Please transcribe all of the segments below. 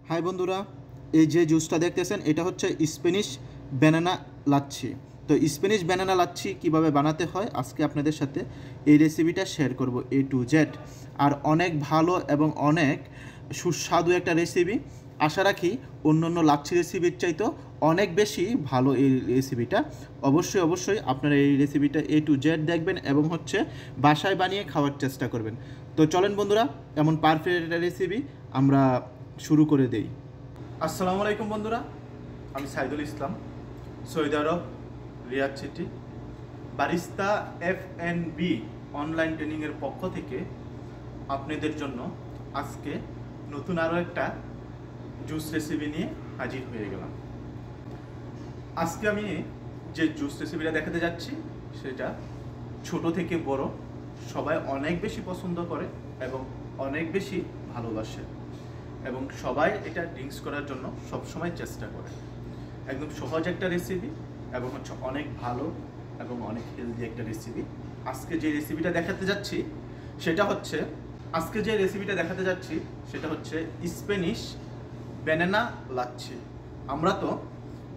High বন্ধুরা, এই যে জুসটা দেখতেছেন এটা হচ্ছে স্প্যানিশ ব্যানানা লাচ্ছি। তো স্প্যানিশ ব্যানানা লাচ্ছি কিভাবে বানাতে হয় আজকে আপনাদের সাথে এই রেসিপিটা শেয়ার করব A to Z। আর অনেক ভালো এবং অনেক সুস্বাদু একটা রেসিপি। আশা রাখি অন্য লাচ্ছি রেসিপির চাইতেও অনেক বেশি ভালো এই রেসিপিটা। অবশ্যই আপনারা এই রেসিপিটা A to Z দেখবেন এবং হচ্ছে বাসায় বানিয়ে খাওয়ার চেষ্টা করবেন। তো চলেন বন্ধুরা, এমন পারফেক্ট একটা রেসিপি আমরা শুরু করে দেই। আসসালামু আলাইকুম বন্ধুরা, আমি Saidul Islam, Saudi Arab, Riyadh city, barista F&B online ট্রেনিংয়ের পক্ষ থেকে আপনাদের জন্য আজকে নতুন আরও একটা জুস রেসিপি নিয়ে হাজির হয়ে গেলাম। আজকে আমি যে জুস রেসিপিটা দেখাতে যাচ্ছি সেটা ছোট থেকে বড় সবাই অনেক বেশি পছন্দ করে এবং অনেক বেশি ভালোবাসে এবং সবাই এটা ড্রিঙ্কস করার জন্য সবসময় চেষ্টা করে। একদম সহজ একটা রেসিপি এবং হচ্ছে অনেক ভালো এবং অনেক হেলদি একটা রেসিপি। আজকে যে রেসিপিটা দেখাতে যাচ্ছি সেটা হচ্ছে স্প্যানিশ ব্যানানা লাচ্ছি। আমরা তো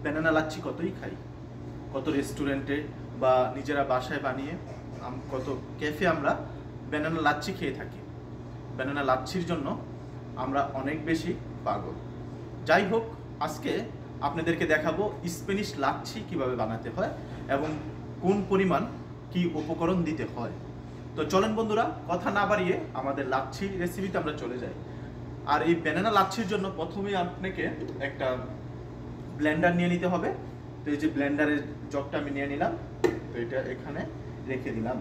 ব্যানানা লাচ্ছি কতই খাই, কত রেস্টুরেন্টে বা নিজেরা বাসায় বানিয়ে কত ক্যাফে আমরা ব্যানানা লাচ্ছি খেয়ে থাকি। ব্যানানা লাচ্ছির জন্য আমরা অনেক বেশি পাগল। যাই হোক, আজকে আপনাদেরকে দেখাবো স্প্যানিশ লাচ্ছি কিভাবে বানাতে হয় এবং কোন পরিমাণ কি উপকরণ দিতে হয়। তো চলেন বন্ধুরা, কথা না বাড়িয়ে আমাদের লাচ্ছি রেসিপিতে আমরা চলে যাই। আর এই ব্যানানা লাচ্ছির জন্য প্রথমেই আপনাকে একটা ব্লেন্ডার নিয়ে নিতে হবে। তো এই যে ব্লেন্ডারের জগটা আমি নিয়ে নিলাম, তো এটা এখানে রেখে দিলাম।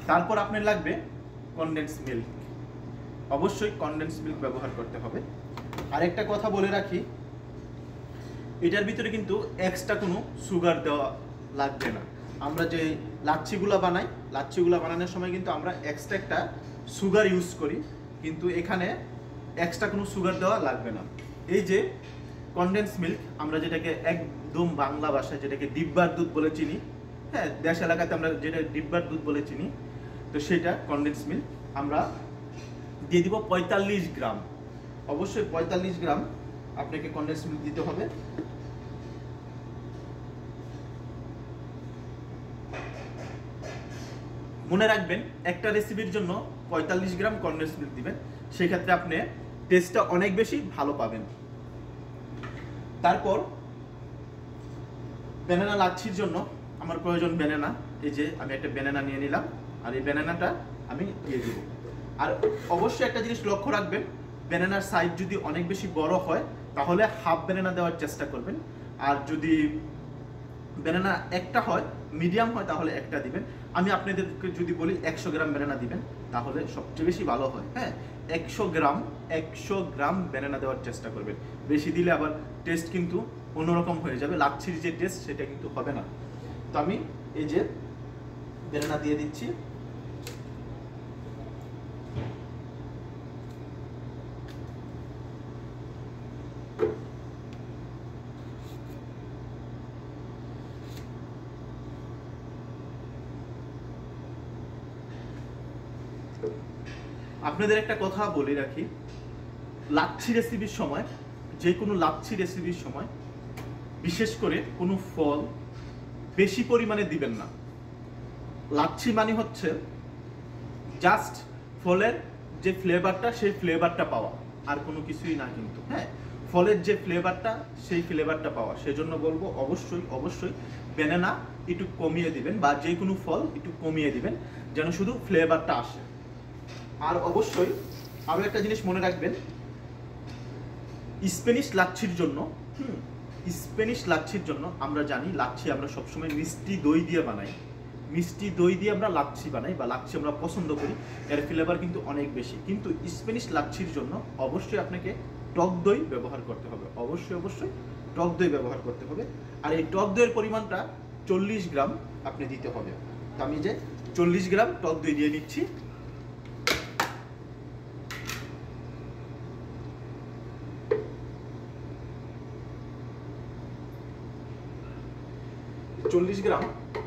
তারপর আপনার লাগবে কনডেন্স মিল্ক। অবশ্যই কনডেন্স মিল্ক ব্যবহার করতে হবে। আর একটা কথা বলে রাখি, এটার ভিতরে কিন্তু এক্সট্রা কোনো সুগার দেওয়া লাগবে না। আমরা যে লাচ্ছিগুলো বানানোর সময় কিন্তু আমরা এক্সট্রা একটা সুগার ইউজ করি, কিন্তু এখানে এক্সট্রা কোনো সুগার দেওয়া লাগবে না। এই যে কনডেন্স মিল্ক, আমরা যেটাকে একদম বাংলা ভাষায় যেটাকে ডিব্বার দুধ বলে চিনি, হ্যাঁ, দেশ এলাকাতে আমরা যেটা ডিব্বার দুধ বলে চিনি, তো সেটা কনডেন্স মিল্ক আমরা দিয়ে দিব 45 গ্রাম। অবশ্যই 45 গ্রাম আপনাকে কনডেন্স মিল্ক দিতে হবে। মনে রাখবেন, একটা রেসিপির জন্য 45 গ্রাম কনডেন্স মিল্ক দিবেন, সেক্ষেত্রে আপনি টেস্টটা অনেক বেশি ভালো পাবেন। তারপর ব্যানানা লাচ্ছির জন্য আমার প্রয়োজন ব্যানানা। এই যে আমি একটা ব্যানানা নিয়ে নিলাম, আর এই ব্যানানাটা আমি দিয়ে দিব। আর অবশ্যই একটা জিনিস লক্ষ্য রাখবেন, ব্যানানার সাইজ যদি অনেক বেশি বড় হয় তাহলে হাফ ব্যানানা দেওয়ার চেষ্টা করবেন, আর যদি ব্যানানা একটা হয়, মিডিয়াম হয়, তাহলে একটা দিবেন। আমি আপনাদেরকে যদি বলি 100 গ্রাম ব্যানানা দিবেন তাহলে সবচেয়ে বেশি ভালো হয়। হ্যাঁ, 100 গ্রাম ব্যানানা দেওয়ার চেষ্টা করবেন। বেশি দিলে আবার টেস্ট কিন্তু অন্যরকম হয়ে যাবে, লাচ্ছির যে টেস্ট সেটা কিন্তু হবে না। তো আমি এই যে ব্যানানা দিয়ে দিচ্ছি। আপনাদের একটা কথা বলে রাখি, লাচ্ছি রেসিপির সময়, যে কোনো লাচ্ছি রেসিপির সময় বিশেষ করে কোনো ফল বেশি পরিমাণে দিবেন না। লাচ্ছি মানে হচ্ছে জাস্ট ফলের যে ফ্লেভারটা, সেই ফ্লেভারটা পাওয়া, আর কোনো কিছুই না কিন্তু। হ্যাঁ, ফলের যে ফ্লেভারটা, সেই ফ্লেভারটা পাওয়া। সেজন্য বলবো অবশ্যই ব্যানানা একটু কমিয়ে দিবেন, বা যে কোনো ফল একটু কমিয়ে দিবেন, যেন শুধু ফ্লেভারটা আসে। আর অবশ্যই আরও একটা জিনিস মনে রাখবেন, স্প্যানিশ লাচ্ছির জন্য আমরা জানি লাচ্ছি আমরা সবসময় মিষ্টি দই দিয়ে বানাই। মিষ্টি দই দিয়ে আমরা লাচ্ছি বানাই বা লাচ্ছি আমরা পছন্দ করি, এর ফ্লেভার কিন্তু অনেক বেশি। কিন্তু স্প্যানিশ লাচ্ছির জন্য অবশ্যই আপনাকে টক দই ব্যবহার করতে হবে। অবশ্যই টক দই ব্যবহার করতে হবে। আর এই টক দইয়ের পরিমাণটা 40 গ্রাম আপনি দিতে হবে। তো আমি যে 40 গ্রাম টক দই দিয়ে নিচ্ছি। চল্লিশ গ্রাম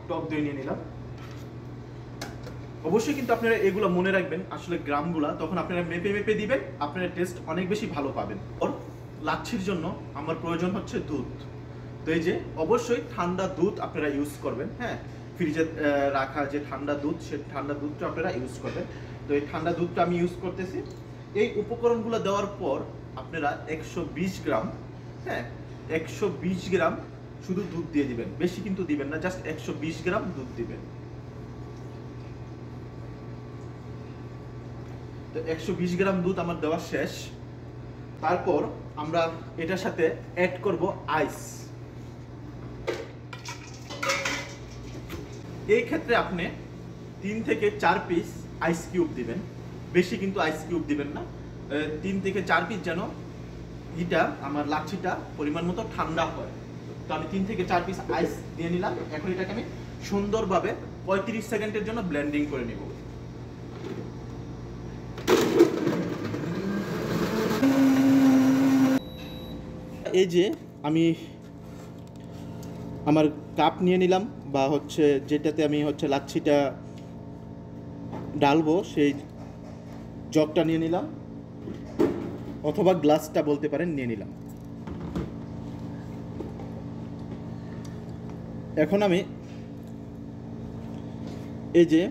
টক দই নিয়ে নিলাম। অবশ্যই কিন্তু আপনারা এগুলো মনে রাখবেন, আসলে গ্রামগুলা তখন আপনারা মেপে দিবেন, আপনারা টেস্ট অনেক বেশি ভালো পাবেন। লাচ্ছির জন্য আমার প্রয়োজন হচ্ছে দুধ। তো এই যে অবশ্যই ঠান্ডা দুধ আপনারা ইউজ করবেন, হ্যাঁ, ফ্রিজে রাখা যে ঠান্ডা দুধ, সে ঠান্ডা দুধটা আপনারা ইউজ করবেন। তো এই ঠান্ডা দুধটা আমি ইউজ করতেছি। এই উপকরণগুলো দেওয়ার পর আপনারা 120 গ্রাম, হ্যাঁ 120 গ্রাম শুধু দুধ দিয়ে দিবেন, বেশি কিন্তু দিবেন না, জাস্ট 120 গ্রাম দুধ দিবেন। তো 120 গ্রাম দুধ আমার দেওয়া শেষ। তারপর আমরা এটার সাথে অ্যাড করব আইস। এই ক্ষেত্রে আপনি 3 থেকে 4 পিস আইস কিউব দিবেন, বেশি কিন্তু আইস কিউব দিবেন না। 3 থেকে 4 পিস যেন এটা আমার লাচ্ছিটা পরিমাণ মতো ঠান্ডা হয়। তো আমি 3 থেকে 4 পিস আইস দিয়ে নিলাম। এখন এটাকে আমি সুন্দরভাবে 35 সেকেন্ডের জন্য ব্লেন্ডিং করে নিব। এই যে আমি আমার কাপ নিয়ে নিলাম, বা হচ্ছে যেটাতে আমি হচ্ছে লাচ্ছিটা ডালবো সেই জগটা নিয়ে নিলাম, অথবা গ্লাসটা বলতে পারেন, নিয়ে নিলাম। এখন আমি এই যে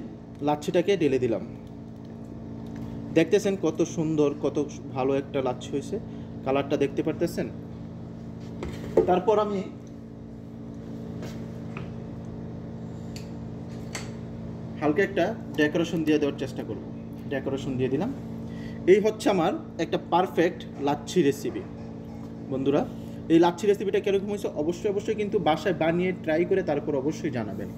লাচ্ছিটাকে ঢেলে দিলাম। দেখতেছেন কত সুন্দর, কত ভালো একটা লাচ্ছি হয়েছে, কালারটা দেখতে পারতেছেন। তারপর আমি হালকা একটা ডেকোরেশন দিয়ে দেওয়ার চেষ্টা করব। ডেকোরেশন দিয়ে দিলাম। এই হচ্ছে আমার একটা পারফেক্ট লাচ্ছি রেসিপি। বন্ধুরা, এই লাচ্ছি রেসিপিটা কীরকম হয়েছে অবশ্যই কিন্তু বাসায় বানিয়ে ট্রাই করে তারপর অবশ্যই জানাবেন।